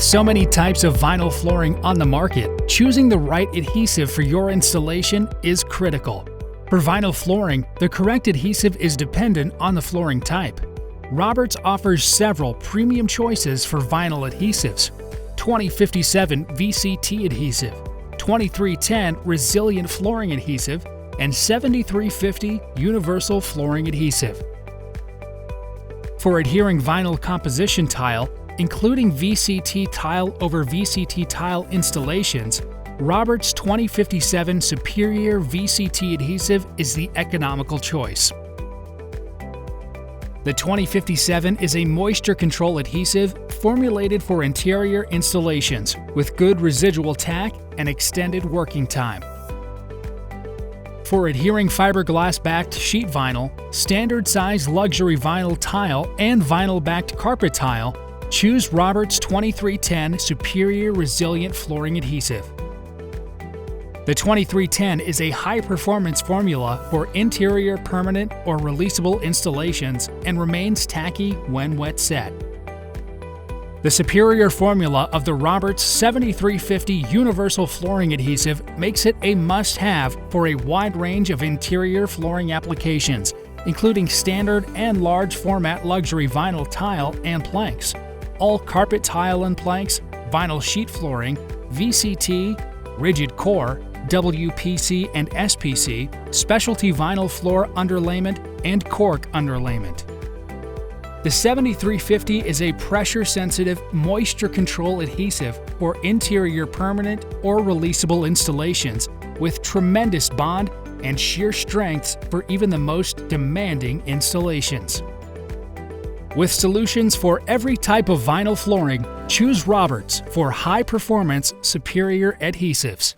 With so many types of vinyl flooring on the market, choosing the right adhesive for your installation is critical. For vinyl flooring, the correct adhesive is dependent on the flooring type. Roberts offers several premium choices for vinyl adhesives: 2057 VCT Adhesive, 2310 Resilient Flooring Adhesive, and 7350 Universal Flooring Adhesive. For adhering vinyl composition tile, including VCT tile over VCT tile installations, Roberts 2057 Superior VCT Adhesive is the economical choice. The 2057 is a moisture control adhesive formulated for interior installations with good residual tack and extended working time. For adhering fiberglass-backed sheet vinyl, standard size luxury vinyl tile, and vinyl-backed carpet tile, choose Roberts 2310 Superior Resilient Flooring Adhesive. The 2310 is a high-performance formula for interior permanent or releasable installations and remains tacky when wet set. The superior formula of the Roberts 7350 Universal Flooring Adhesive makes it a must-have for a wide range of interior flooring applications, including standard and large format luxury vinyl tile and planks, all carpet tile and planks, vinyl sheet flooring, VCT, rigid core, WPC and SPC, specialty vinyl floor underlayment, and cork underlayment. The 7350 is a pressure-sensitive, moisture control adhesive for interior permanent or releasable installations with tremendous bond and shear strengths for even the most demanding installations. With solutions for every type of vinyl flooring, choose Roberts for high-performance, superior adhesives.